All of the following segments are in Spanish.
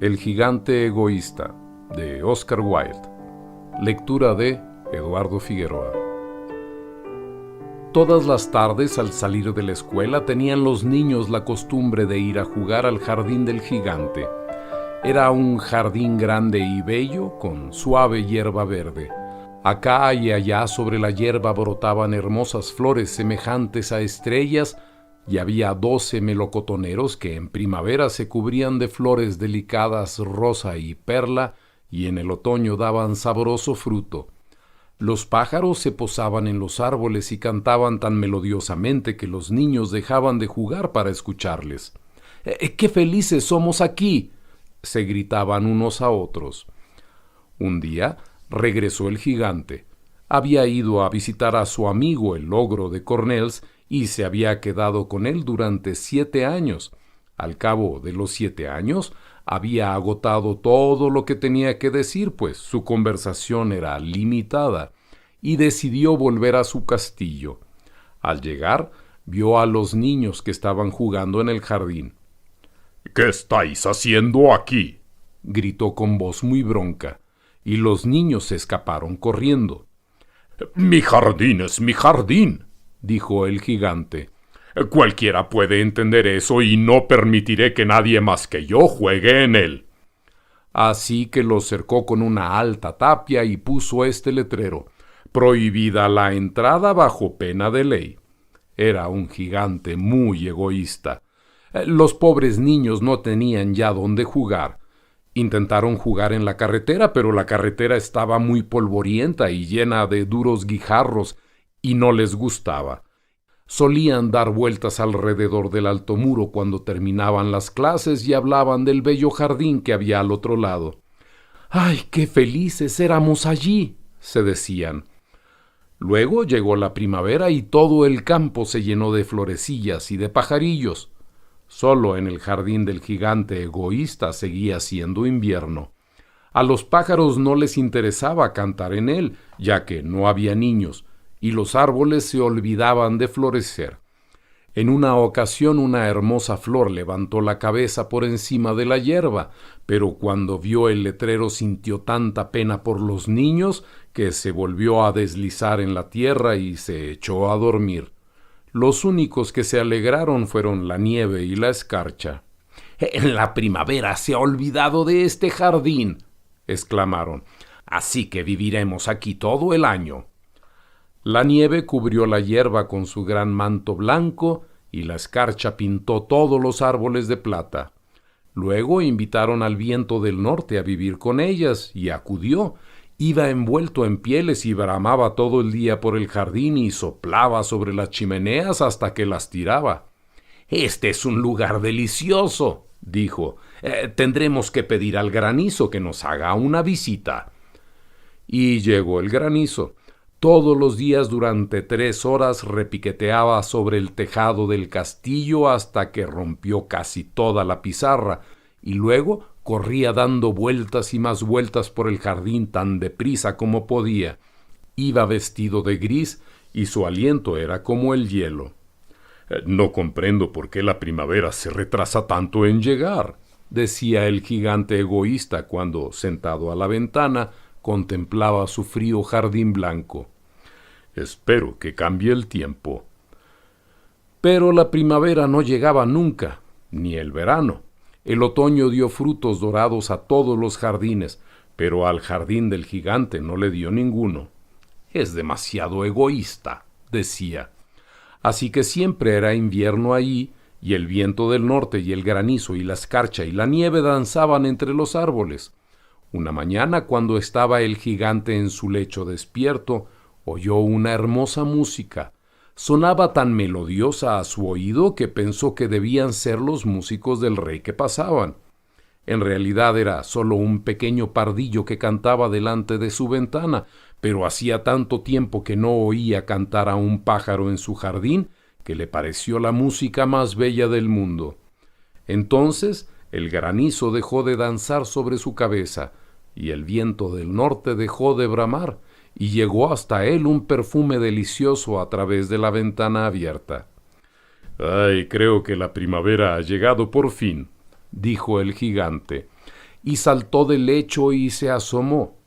El gigante egoísta, de Oscar Wilde. Lectura de Eduardo Figueroa. Todas las tardes al salir de la escuela tenían los niños la costumbre de ir a jugar al jardín del gigante. Era un jardín grande y bello con suave hierba verde. Acá y allá sobre la hierba brotaban hermosas flores semejantes a estrellas y había 12 melocotoneros que en primavera se cubrían de flores delicadas rosa y perla y en el otoño daban sabroso fruto. Los pájaros se posaban en los árboles y cantaban tan melodiosamente que los niños dejaban de jugar para escucharles. ¡Qué felices somos aquí!, se gritaban unos a otros. Un día regresó el gigante. Había ido a visitar a su amigo el ogro de Cornells y se había quedado con él durante 7 años. Al cabo de los 7 años, había agotado todo lo que tenía que decir, pues su conversación era limitada, y decidió volver a su castillo. Al llegar, vio a los niños que estaban jugando en el jardín. ¿Qué estáis haciendo aquí?, gritó con voz muy bronca, y los niños se escaparon corriendo. Mi jardín es mi jardín, dijo el gigante. Cualquiera puede entender eso y no permitiré que nadie más que yo juegue en él. Así que lo cercó con una alta tapia y puso este letrero: prohibida la entrada bajo pena de ley. Era un gigante muy egoísta. Los pobres niños no tenían ya dónde jugar. Intentaron jugar en la carretera, pero la carretera estaba muy polvorienta y llena de duros guijarros y no les gustaba. Solían dar vueltas alrededor del alto muro cuando terminaban las clases y hablaban del bello jardín que había al otro lado. ¡Ay, qué felices éramos allí!, se decían. Luego llegó la primavera y todo el campo se llenó de florecillas y de pajarillos. Solo en el jardín del gigante egoísta seguía siendo invierno. A los pájaros no les interesaba cantar en él, ya que no había niños, y los árboles se olvidaban de florecer. En una ocasión una hermosa flor levantó la cabeza por encima de la hierba, pero cuando vio el letrero sintió tanta pena por los niños que se volvió a deslizar en la tierra y se echó a dormir. Los únicos que se alegraron fueron la nieve y la escarcha. «En la primavera se ha olvidado de este jardín», exclamaron. «Así que viviremos aquí todo el año». La nieve cubrió la hierba con su gran manto blanco y la escarcha pintó todos los árboles de plata. Luego invitaron al viento del norte a vivir con ellas y acudió. Iba envuelto en pieles y bramaba todo el día por el jardín y soplaba sobre las chimeneas hasta que las tiraba. «Este es un lugar delicioso», dijo. «Tendremos que pedir al granizo que nos haga una visita». Y llegó el granizo. Todos los días durante 3 horas repiqueteaba sobre el tejado del castillo hasta que rompió casi toda la pizarra, y luego corría dando vueltas y más vueltas por el jardín tan deprisa como podía. Iba vestido de gris y su aliento era como el hielo. No comprendo por qué la primavera se retrasa tanto en llegar, decía el gigante egoísta cuando, sentado a la ventana, contemplaba su frío jardín blanco. Espero que cambie el tiempo. Pero la primavera no llegaba nunca, ni el verano. El otoño dio frutos dorados a todos los jardines, pero al jardín del gigante no le dio ninguno. «Es demasiado egoísta», decía. Así que siempre era invierno allí, y el viento del norte y el granizo y la escarcha y la nieve danzaban entre los árboles. Una mañana, cuando estaba el gigante en su lecho despierto, oyó una hermosa música. Sonaba tan melodiosa a su oído que pensó que debían ser los músicos del rey que pasaban. En realidad era solo un pequeño pardillo que cantaba delante de su ventana, pero hacía tanto tiempo que no oía cantar a un pájaro en su jardín que le pareció la música más bella del mundo. Entonces el granizo dejó de danzar sobre su cabeza, y el viento del norte dejó de bramar, y llegó hasta él un perfume delicioso a través de la ventana abierta. «Ay, creo que la primavera ha llegado por fin», dijo el gigante. y saltó del lecho y se asomó.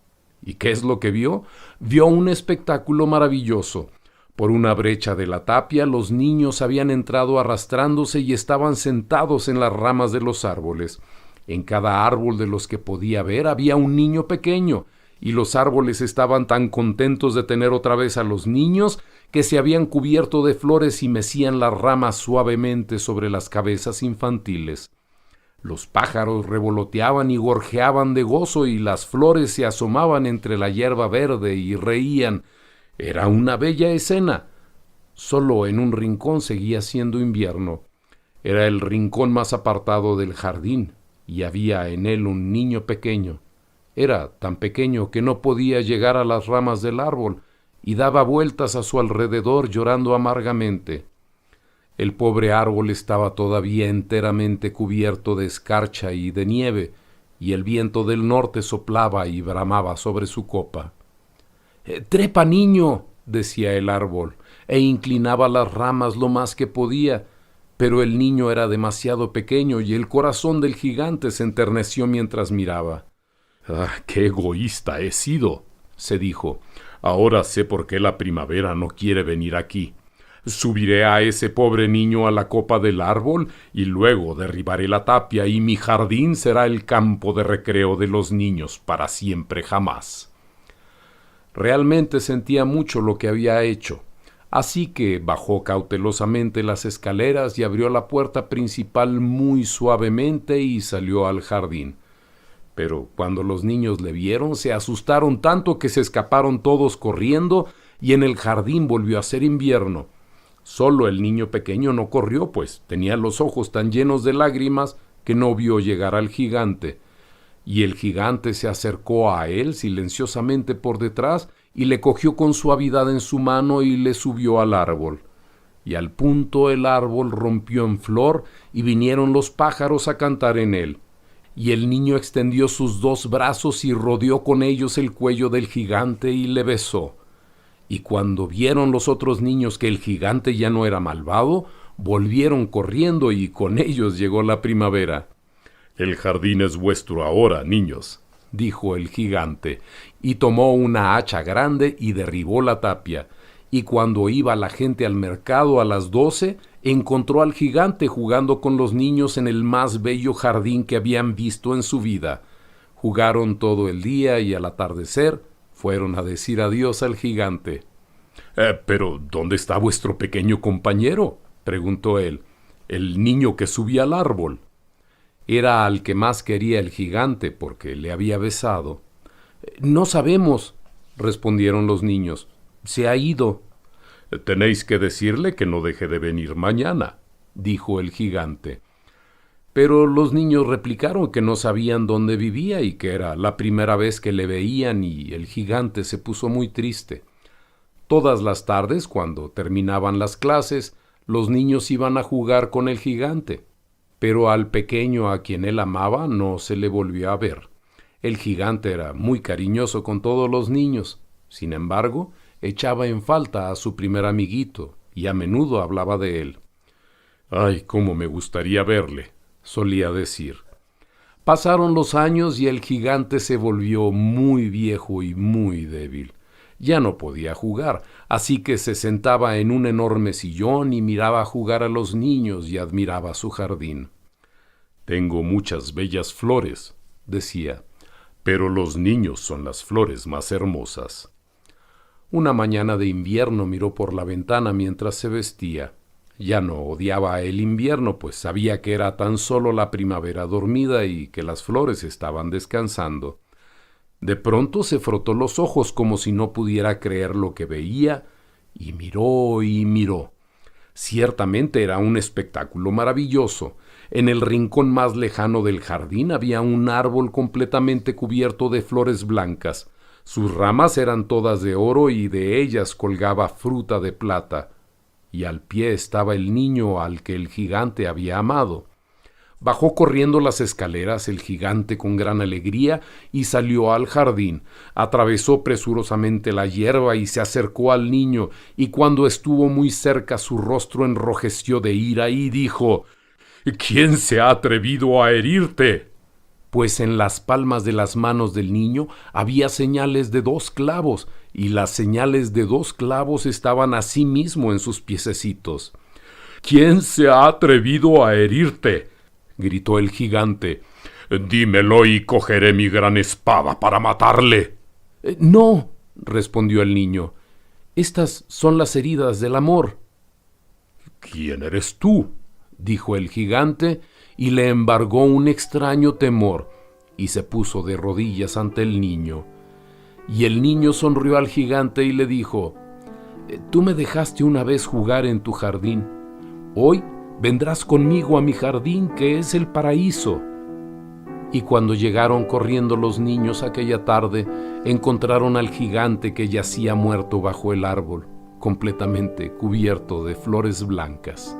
¿Y qué es lo que vio? Vio un espectáculo maravilloso. Por una brecha de la tapia, los niños habían entrado arrastrándose y estaban sentados en las ramas de los árboles. En cada árbol de los que podía ver había un niño pequeño, y los árboles estaban tan contentos de tener otra vez a los niños que se habían cubierto de flores y mecían las ramas suavemente sobre las cabezas infantiles. Los pájaros revoloteaban y gorjeaban de gozo y las flores se asomaban entre la hierba verde y reían. Era una bella escena. Solo en un rincón seguía siendo invierno. Era el rincón más apartado del jardín y había en él un niño pequeño. Era tan pequeño que no podía llegar a las ramas del árbol y daba vueltas a su alrededor llorando amargamente. El pobre árbol estaba todavía enteramente cubierto de escarcha y de nieve, y el viento del norte soplaba y bramaba sobre su copa. «Trepa, niño», decía el árbol, e inclinaba las ramas lo más que podía, pero el niño era demasiado pequeño y el corazón del gigante se enterneció mientras miraba. «Ah, qué egoísta he sido», se dijo. «Ahora sé por qué la primavera no quiere venir aquí. Subiré a ese pobre niño a la copa del árbol y luego derribaré la tapia y mi jardín será el campo de recreo de los niños para siempre jamás». Realmente sentía mucho lo que había hecho, así que bajó cautelosamente las escaleras y abrió la puerta principal muy suavemente y salió al jardín. Pero cuando los niños le vieron, se asustaron tanto que se escaparon todos corriendo y en el jardín volvió a ser invierno. Solo el niño pequeño no corrió, pues tenía los ojos tan llenos de lágrimas que no vio llegar al gigante. Y el gigante se acercó a él silenciosamente por detrás y le cogió con suavidad en su mano y le subió al árbol. Y al punto el árbol rompió en flor y vinieron los pájaros a cantar en él. Y el niño extendió sus dos brazos y rodeó con ellos el cuello del gigante y le besó. Y cuando vieron los otros niños que el gigante ya no era malvado, volvieron corriendo y con ellos llegó la primavera. «El jardín es vuestro ahora, niños», dijo el gigante, y tomó una hacha grande y derribó la tapia. Y cuando iba la gente al mercado a las 12, encontró al gigante jugando con los niños en el más bello jardín que habían visto en su vida. Jugaron todo el día y al atardecer fueron a decir adiós al gigante. «Pero, ¿dónde está vuestro pequeño compañero?», preguntó él. «El niño que subía al árbol». Era al que más quería el gigante porque le había besado. «No sabemos», respondieron los niños. «Se ha ido». «Tenéis que decirle que no deje de venir mañana», dijo el gigante. Pero los niños replicaron que no sabían dónde vivía y que era la primera vez que le veían y el gigante se puso muy triste. Todas las tardes, cuando terminaban las clases, los niños iban a jugar con el gigante. Pero al pequeño a quien él amaba no se le volvió a ver. El gigante era muy cariñoso con todos los niños. Sin embargo, echaba en falta a su primer amiguito y a menudo hablaba de él. «Ay, cómo me gustaría verle», solía decir. Pasaron los años y el gigante se volvió muy viejo y muy débil. Ya no podía jugar, así que se sentaba en un enorme sillón y miraba jugar a los niños y admiraba su jardín. «Tengo muchas bellas flores», decía, «pero los niños son las flores más hermosas». Una mañana de invierno miró por la ventana mientras se vestía. Ya no odiaba el invierno, pues sabía que era tan solo la primavera dormida y que las flores estaban descansando. De pronto se frotó los ojos como si no pudiera creer lo que veía, y miró y miró. Ciertamente era un espectáculo maravilloso. En el rincón más lejano del jardín había un árbol completamente cubierto de flores blancas. Sus ramas eran todas de oro y de ellas colgaba fruta de plata. Y al pie estaba el niño al que el gigante había amado. Bajó corriendo las escaleras el gigante con gran alegría y salió al jardín. Atravesó presurosamente la hierba y se acercó al niño, y cuando estuvo muy cerca su rostro enrojeció de ira y dijo: «¿Quién se ha atrevido a herirte?». pues en las palmas de las manos del niño había señales de 2 clavos, y las señales de 2 clavos estaban asimismo en sus piececitos. —¿Quién se ha atrevido a herirte? —gritó el gigante. —Dímelo y cogeré mi gran espada para matarle. —No —respondió el niño—, estas son las heridas del amor. —¿Quién eres tú? —dijo el gigante, y le embargó un extraño temor, y se puso de rodillas ante el niño. Y el niño sonrió al gigante y le dijo: Tú me dejaste una vez jugar en tu jardín. Hoy vendrás conmigo a mi jardín, que es el paraíso. Y cuando llegaron corriendo los niños aquella tarde, encontraron al gigante que yacía muerto bajo el árbol, completamente cubierto de flores blancas.